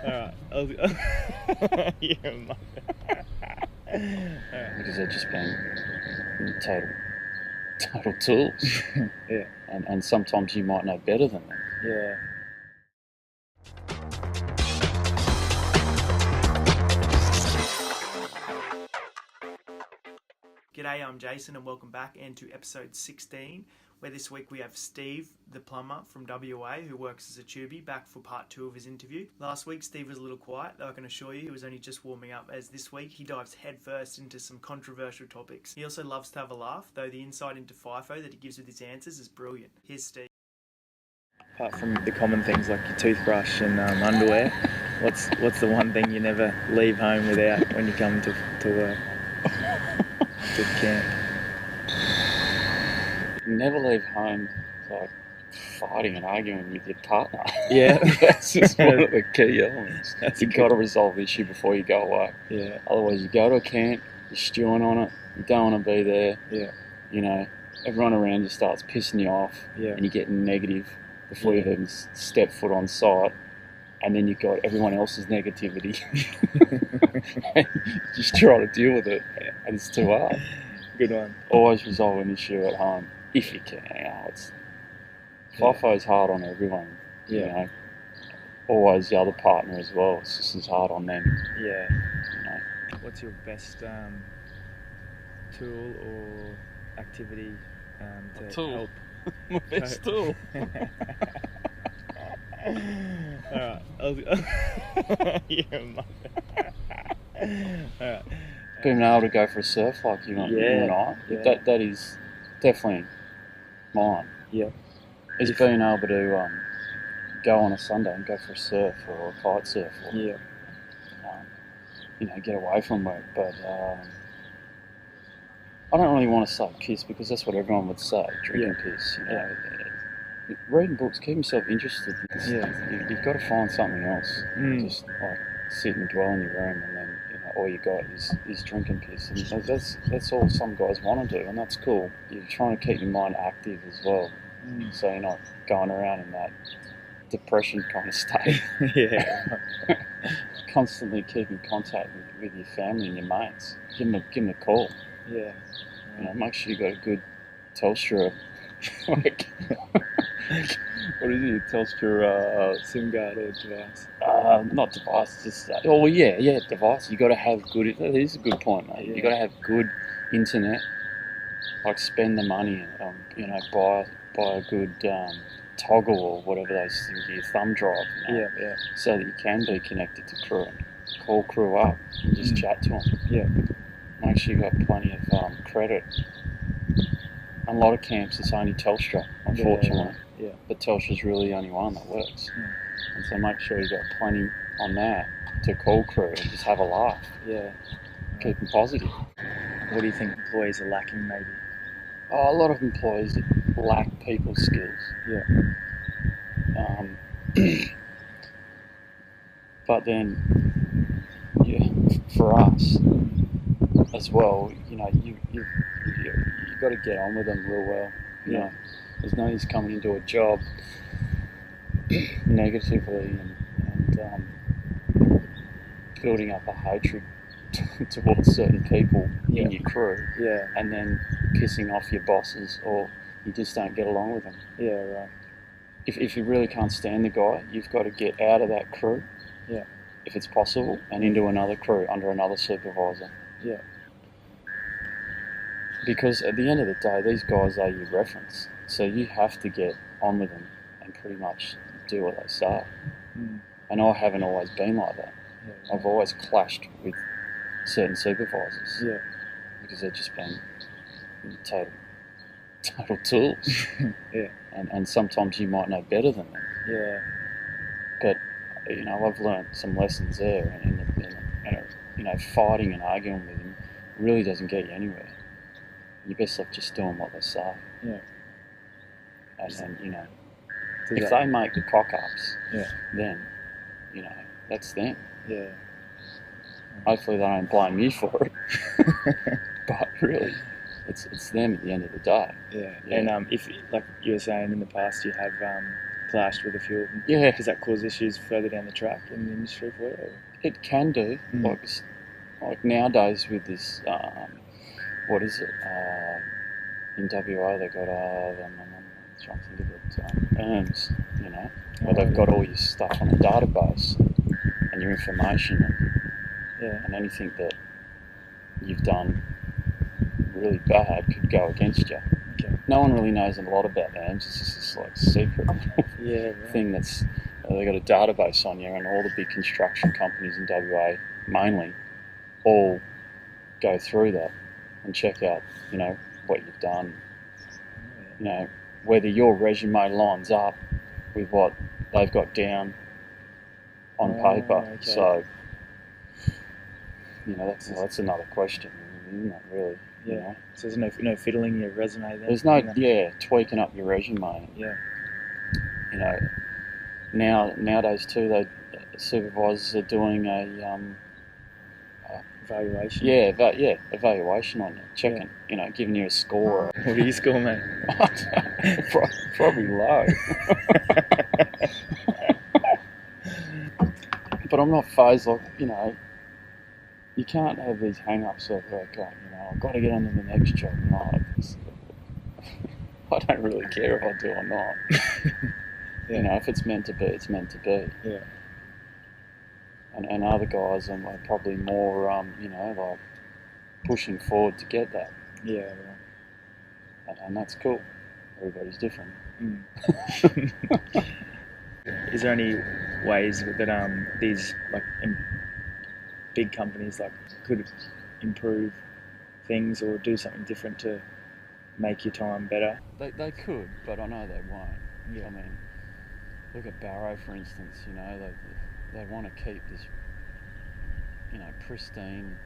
Alright, you're a mother. Alright. Because they've just been total tools. Yeah. And sometimes you might know better than them. Yeah. G'day, I'm Jason and welcome back to episode 16, where this week we have Steve, the plumber from WA, who works as a tubie, back for part 2 of his interview. Last week Steve was a little quiet, though I can assure you he was only just warming up, as this week he dives headfirst into some controversial topics. He also loves to have a laugh, though the insight into Fifo that he gives with his answers is brilliant. Here's Steve. Apart from the common things like your toothbrush and underwear, what's the one thing you never leave home without when you come to work? To camp. Never leave home like fighting and arguing with your partner. Yeah. That's just one of the key elements. That's You've got to resolve the issue before you go away. Yeah. Otherwise you go to a camp, you're stewing on it, you don't want to be there. Yeah. You know, everyone around you starts pissing you off. Yeah. And you get negative before you've even stepped foot on site. And then you've got everyone else's negativity. And you just try to deal with it. And it's too hard. Good one. Always resolve an issue at home, if you can. Fifo's hard on everyone. Yeah. You know. Always the other partner as well. It's just as hard on them. Yeah. You know. What's your best tool or activity to Tool? help? My best tool. Alright. You're a mother. Alright. Being able to go for a surf like you and I, Yeah. that is definitely mine. Yeah. Is being able to go on a Sunday and go for a surf or a kite surf or Yeah. Get away from work. But I don't really want to say piss because that's what everyone would say, drinking piss. Reading books, keep yourself interested. You've got to find something else. Just like sit and dwell in your room and then all you got is drinking piss. And that's all some guys want to do, and that's cool. You're trying to keep your mind active as well. So you're not going around in that depression kind of state. Yeah. Constantly keep in contact with your family and your mates. Give them a call. Yeah. Make sure you got a good Telstra. Like, what is it? Telstra SIM card or device? Not device. Just device. You got to have good. That is a good point, mate. Yeah. You got to have good internet. Like spend the money. Buy a good toggle or whatever those things. Your thumb drive. Yeah. So that you can be connected to crew and call crew up and just chat to them. Yeah. Make sure you got plenty of credit. On a lot of camps, it's only Telstra, unfortunately. Yeah. But Telstra's really the only one that works. And so make sure you got plenty on that to call crew and just have a laugh. Yeah. Keep them positive. What do you think employees are lacking, maybe? A lot of employees lack people skills. Yeah. But then, for us as well, you've got to get on with them real well. You know, there's no use coming into a job negatively and building up a hatred towards certain people in your crew. Yeah. And then pissing off your bosses, or you just don't get along with them. Yeah, right. If you really can't stand the guy, you've got to get out of that crew. Yeah. If it's possible, and into another crew under another supervisor. Yeah. Because at the end of the day, these guys are your reference. So you have to get on with them and pretty much do what they say. And I haven't always been like that. Yeah. I've always clashed with certain supervisors. Yeah. Because they've just been total tools. Yeah. And sometimes you might know better than them. Yeah. But I've learned some lessons there, and fighting and arguing with them really doesn't get you anywhere. You're best off just doing what they say. Yeah. And if they make the cock-ups, then, that's them. Yeah. Hopefully they don't blame you for it. But really, it's them at the end of the day. Yeah. And if, like you were saying in the past, you have clashed with a few of them. Yeah, Does that cause issues further down the track in the industry for you? Or? it can do. Like nowadays with this, what is it? In WA they got I'm trying to think of it, ERMS, you know, where they've got all your stuff on a database and your information and anything that you've done really bad could go against you. Okay. No one really knows a lot about ERMS. It's just this like secret thing that's they got a database on you, and all the big construction companies in WA mainly all go through that and check out, you know, what you've done, you know, whether your resume lines up with what they've got down on paper. Okay. So, you know, that's another question, isn't it, really? Yeah. You know? So there's no fiddling your resume then? There's no, tweaking up your resume. Yeah. You know, nowadays too, supervisors are doing a evaluation. Evaluation on you, checking, you know, giving you a score. What do you score, mate? Probably low. But I'm not phased. Like, you know, you can't have these hang-ups of like, oh, you know, I've got to get on to the next job. No, I don't really care if I do or not. You know, if it's meant to be, it's meant to be. Yeah. And other guys are probably more, you know, like pushing forward to get that. Yeah, right. And that's cool. Everybody's different. Is there any ways that these like big companies like could improve things or do something different to make your time better? They could, but I know they won't. Yeah. I mean, look at Barrow, for instance. You know, they want to keep this, you know, pristine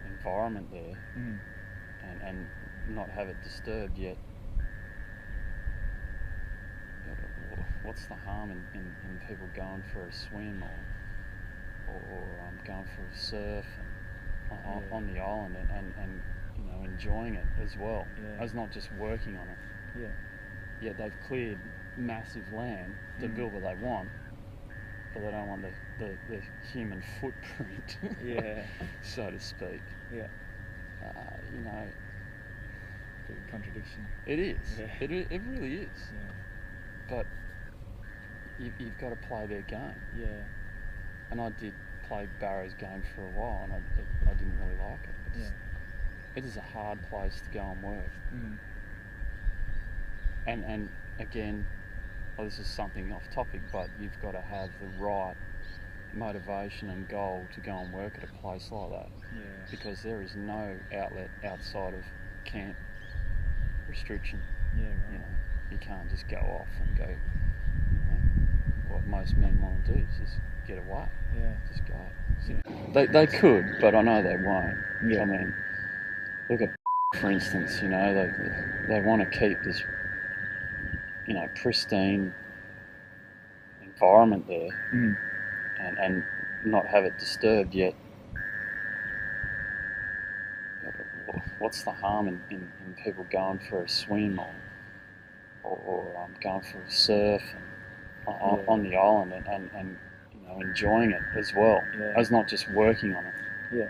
environment there, and not have it disturbed yet. What's the harm in people going for a swim or going for a surf on the island and you know, enjoying it as well, as not just working on it. Yeah. Yeah, they've cleared massive land to build what they want, but they don't want the human footprint, so to speak. Yeah. You know, bit of contradiction. it is. Yeah. It really is. Yeah. But you've got to play their game. Yeah. And I did play Barrow's game for a while, and I didn't really like it. It is a hard place to go and work. And again, well, this is something off topic, but you've got to have the right motivation and goal to go and work at a place like that. Yeah. Because there is no outlet outside of camp restriction. Yeah, right. You know, you can't just go off and go, you know, what most men want to do is just get away. Yeah. Just go. They could, but I know they won't. Yeah. I mean, look at, for instance, you know, they want to keep this, you know, pristine environment there, and not have it disturbed yet. What's the harm in people going for a swim or going for a surf on the island and you know, enjoying it as well, as not just working on it. Yeah.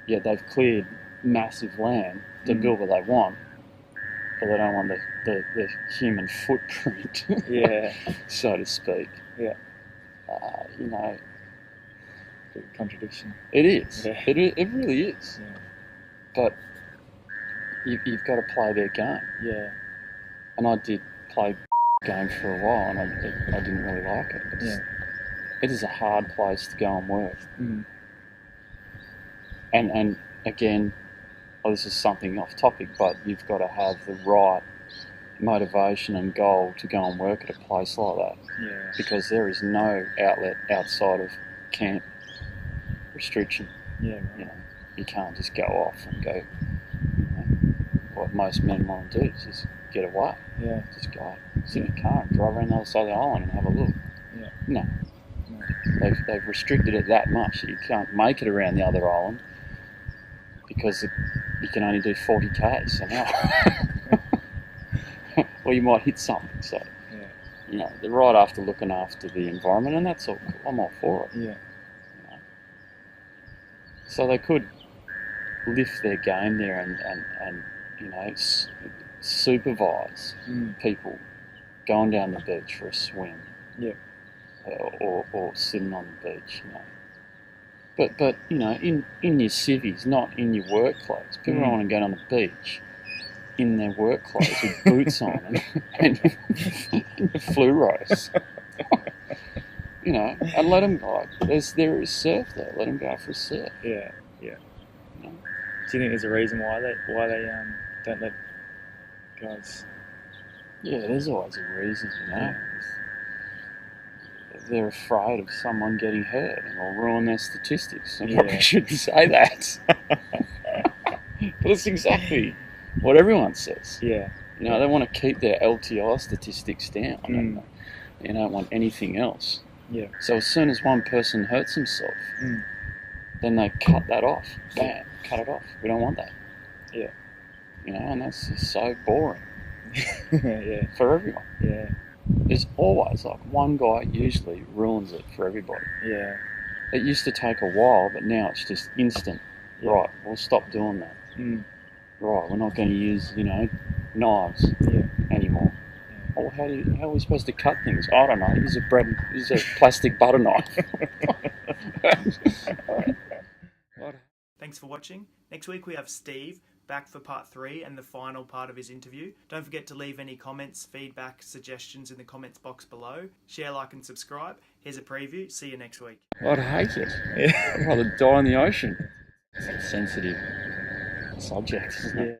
Yeah, they've cleared massive land to build what they want, but they don't want the human footprint, so to speak. Yeah. You know, bit of contradiction. it is. Yeah. It really is. Yeah. But you've got to play their game. Yeah. And I did play game for a while, and I didn't really like it. It is a hard place to go and work. And again, well, this is something off topic, but you've got to have the right motivation and goal to go and work at a place like that. Yeah. Because there is no outlet outside of camp restriction. Yeah, right. You know, you can't just go off and go, you know, what most men want to do is just get away. Yeah. Just go, sit in a car and drive around the other side of the island and have a look. Yeah. No. They've restricted it that much that you can't make it around the other island because you can only do 40 k's an hour. Or you might hit something. So, you know, they're right after looking after the environment, and that's all. I'm all for it. Yeah. You know? So they could lift their game there and you know, supervise people going down the beach for a swim. Yeah. Or sitting on the beach, you know. But you know, in your civvies, not in your work clothes. People don't want to go on the beach in their work clothes with boots on and fluoros. You know, and let them go. There is surf there. Let them go for a surf. Yeah. Yeah. You know? Do you think there's a reason why they don't let guys? Yeah, there's always a reason, you know. Yeah. They're afraid of someone getting hurt and it'll ruin their statistics. I Yeah. probably shouldn't say that. But it's exactly what everyone says. Yeah. You know, they want to keep their LTI statistics down. And they don't want anything else. Yeah. So as soon as one person hurts himself, then they cut that off. Bam, cut it off. We don't want that. Yeah. You know, and that's just so boring Yeah. for everyone. Yeah. There's always like one guy usually ruins it for everybody. Yeah. It used to take a while, but now it's just instant. Yeah. Right, we'll stop doing that. Right, we're not going to use, you know, knives anymore. Or how are we supposed to cut things? I don't know. Use a plastic butter knife. Thanks for watching. Next week we have Steve back for part 3 and the final part of his interview. Don't forget to leave any comments, feedback, suggestions in the comments box below. Share, like and subscribe. Here's a preview. See you next week. I'd hate it. I'd rather die in the ocean. It's a sensitive subject, isn't it? Yeah.